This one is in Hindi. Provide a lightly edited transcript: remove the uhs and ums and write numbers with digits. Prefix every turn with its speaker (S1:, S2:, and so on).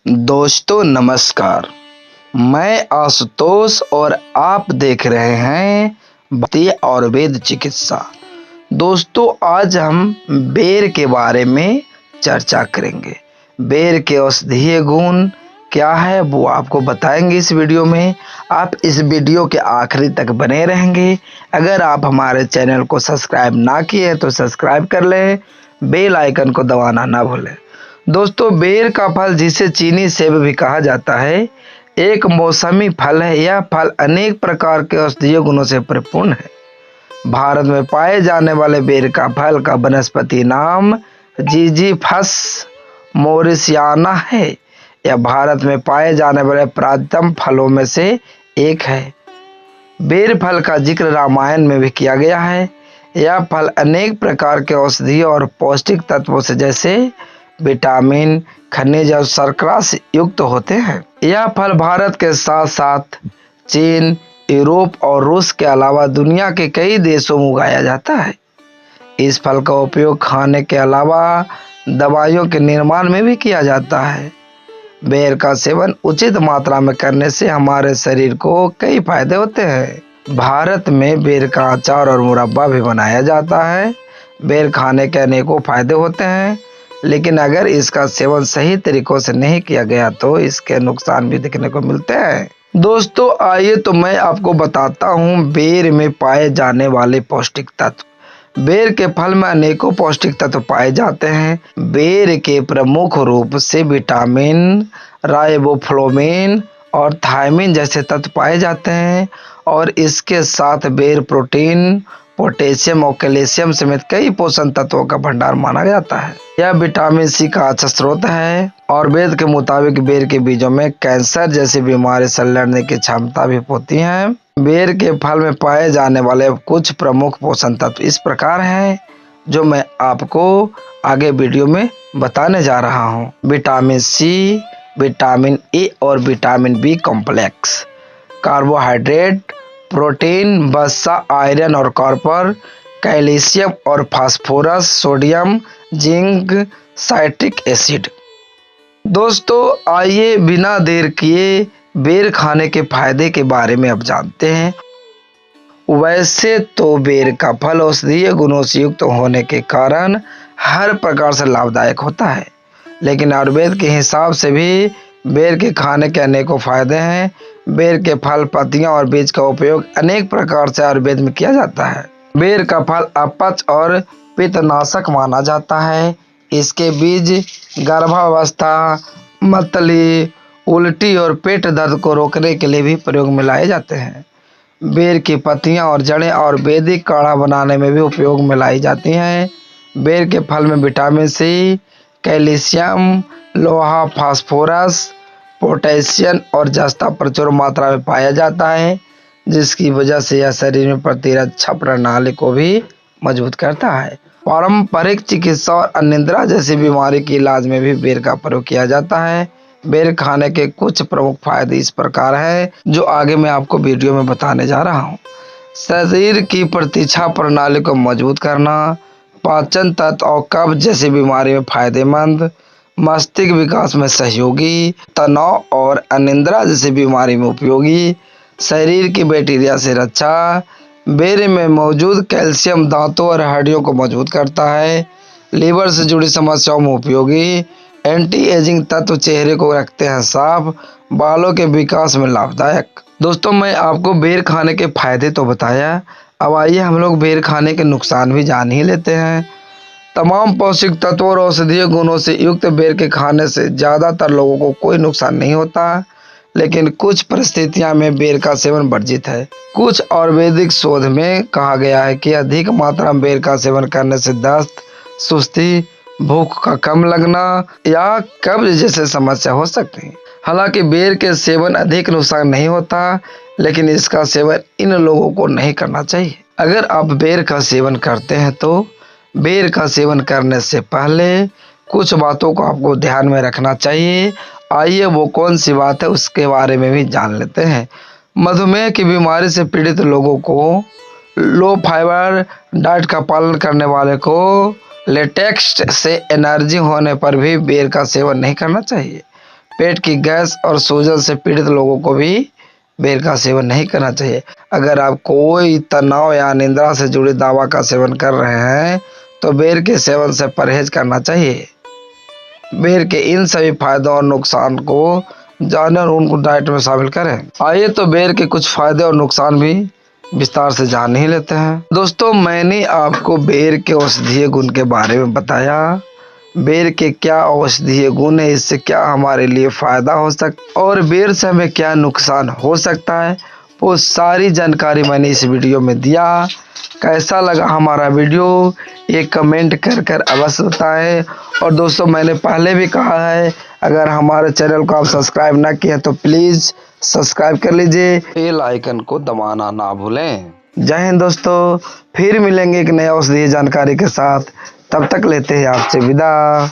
S1: दोस्तों नमस्कार, मैं आशुतोष और आप देख रहे हैं भारतीय आयुर्वेद चिकित्सा। दोस्तों आज हम बेर के बारे में चर्चा करेंगे। बेर के औषधीय गुण क्या है वो आपको बताएंगे इस वीडियो में। आप इस वीडियो के आखिरी तक बने रहेंगे। अगर आप हमारे चैनल को सब्सक्राइब ना किए तो सब्सक्राइब कर लें, बेल आइकन को दबाना ना भूलें। दोस्तों बेर का फल जिसे चीनी सेब भी कहा जाता है एक मौसमी फल है। यह फल अनेक प्रकार के औषधीय गुणों से परिपूर्ण है। भारत में पाए जाने वाले बेर का फल का वनस्पति नाम जिजीफस मोरिसियाना है। यह भारत में पाए जाने वाले प्राचीनतम फलों में से एक है। बेर फल का जिक्र रामायण में भी किया गया है। यह फल अनेक प्रकार के औषधीय और पौष्टिक तत्वों से जैसे विटामिन, खनिज और शर्करा से युक्त होते हैं। यह फल भारत के साथ साथ चीन, यूरोप और रूस के अलावा दुनिया के कई देशों में उगाया जाता है। इस फल का उपयोग खाने के अलावा दवाइयों के निर्माण में भी किया जाता है। बेर का सेवन उचित मात्रा में करने से हमारे शरीर को कई फायदे होते हैं। भारत में बेर का अचार और मुरब्बा भी बनाया जाता है। बेर खाने के अनेकों फायदे होते हैं, लेकिन अगर इसका सेवन सही तरीकों से नहीं किया गया तो इसके नुकसान भी देखने को मिलते हैं। दोस्तों आइए तो मैं आपको बताता हूँ बेर में पाए जाने वाले पौष्टिक तत्व। बेर के फल में अनेकों पौष्टिक तत्व पाए जाते हैं। बेर के प्रमुख रूप से विटामिन, राइबोफ्लाविन और थायमिन जैसे तत्व पाए जाते हैं और इसके साथ बेर प्रोटीन, पोटेशियम और कैल्शियम समेत कई पोषण तत्वों का भंडार माना जाता है। यह विटामिन सी का अच्छा स्रोत है और वेद के मुताबिक बेर के बीजों में कैंसर जैसी बीमारी से लड़ने की क्षमता भी होती है। बेर के फल में पाए जाने वाले कुछ प्रमुख पोषण तत्व इस प्रकार हैं जो मैं आपको आगे वीडियो में बताने जा रहा हूँ। विटामिन सी, विटामिन ए और vitamin B complex, carbohydrate, protein, वसा, आयरन और कॉपर, कैल्शियम और phosphorus, sodium, zinc, citric acid. दोस्तों आइए बिना देर किए बेर खाने के फायदे के बारे में अब जानते हैं। वैसे तो बेर का फल औषधीय गुणों से युक्त होने के कारण हर प्रकार से लाभदायक होता है, लेकिन आयुर्वेद के हिसाब से भी बेर के खाने के अनेकों फायदे हैं। बेर के फल, पत्तियां और बीज का उपयोग अनेक प्रकार से आयुर्वेद में किया जाता है। बेर का फल अपच और पित्तनाशक माना जाता है। इसके बीज गर्भावस्था, मतली, उल्टी और पेट दर्द को रोकने के लिए भी प्रयोग में लाए जाते हैं। बेर की पत्तियां और जड़ें और वैदिक काढ़ा बनाने में भी उपयोग में लाई जाती हैं। बेर के फल में विटामिन सी, कैल्शियम, लोहा, फास्फोरस, पोटेशियम और जस्ता प्रचुर मात्रा में पाया जाता है, जिसकी वजह से यह शरीर में प्रतिरक्षा प्रणाली को भी मजबूत करता है। पारंपरिक चिकित्सा और अनिद्रा जैसी बीमारी के इलाज में भी बेर का प्रयोग किया जाता है। बेर खाने के कुछ प्रमुख फायदे इस प्रकार हैं जो आगे मैं आपको वीडियो में बताने जा रहा हूँ। शरीर की प्रतिरक्षा प्रणाली को मजबूत करना, पाचन तंत्र और कब्ज जैसी बीमारी में फायदेमंद, मस्तिष्क विकास में सहयोगी, तनाव और अनिद्रा जैसी बीमारी में उपयोगी, शरीर की बैक्टीरिया से रक्षा। बेर में मौजूद कैल्शियम दांतों और हड्डियों को मजबूत करता है। लीवर से जुड़ी समस्याओं में उपयोगी, एंटी एजिंग तत्व चेहरे को रखते हैं साफ, बालों के विकास में लाभदायक। दोस्तों मैं आपको बेर खाने के फायदे तो बताया, अब आइए हम लोग बेर खाने के नुकसान भी जान ही लेते हैं। तमाम पौष्टिक तत्वों और औषधीय गुणों से युक्त बेर के खाने से ज़्यादातर लोगों को कोई नुकसान नहीं होता, लेकिन कुछ परिस्थितियों में बेर का सेवन वर्जित है। कुछ आयुर्वेदिक शोध में कहा गया है कि अधिक मात्रा में बेर का सेवन करने से दस्त, सुस्ती, भूख का कम लगना या कब्ज जैसे समस्या हो सकती है। हालांकि बेर के सेवन अधिक नुकसान नहीं होता, लेकिन इसका सेवन इन लोगों को नहीं करना चाहिए। अगर आप बेर का सेवन करते हैं तो बेर का सेवन करने से पहले कुछ बातों को आपको ध्यान में रखना चाहिए। आइए वो कौन सी बात है उसके बारे में भी जान लेते हैं। मधुमेह की बीमारी से पीड़ित लोगों को, लो फाइबर डाइट का पालन करने वाले को, लेटेक्स से एलर्जी होने पर भी बेर का सेवन नहीं करना चाहिए। पेट की गैस और सूजन से पीड़ित लोगों को भी बेर का सेवन नहीं करना चाहिए। अगर आप कोई तनाव या निद्रा से जुड़ी दवा का सेवन कर रहे हैं तो बेर के सेवन से परहेज करना चाहिए। बेर के इन सभी फायदों और नुकसान को जानें और उनको डाइट में शामिल करें। आइए तो बेर के कुछ फायदे और नुकसान भी विस्तार से जान ही लेते हैं। दोस्तों, मैंने आपको बेर के औषधीय गुण के बारे में बताया। बेर के क्या औषधीय गुण है, इससे क्या हमारे लिए फायदा हो सकता और बेर से हमें क्या नुकसान हो सकता है, वो सारी जानकारी मैंने इस वीडियो में दिया। कैसा लगा हमारा वीडियो ये कमेंट कर अवश्य बताएं। और दोस्तों, मैंने पहले भी कहा है, अगर हमारे चैनल को आप सब्सक्राइब ना किए तो प्लीज़ सब्सक्राइब कर लीजिए, बेल आइकन को दबाना ना भूलें। जय हिंद दोस्तों, फिर मिलेंगे एक नए औषधीय जानकारी के साथ। तब तक लेते हैं आपसे विदा।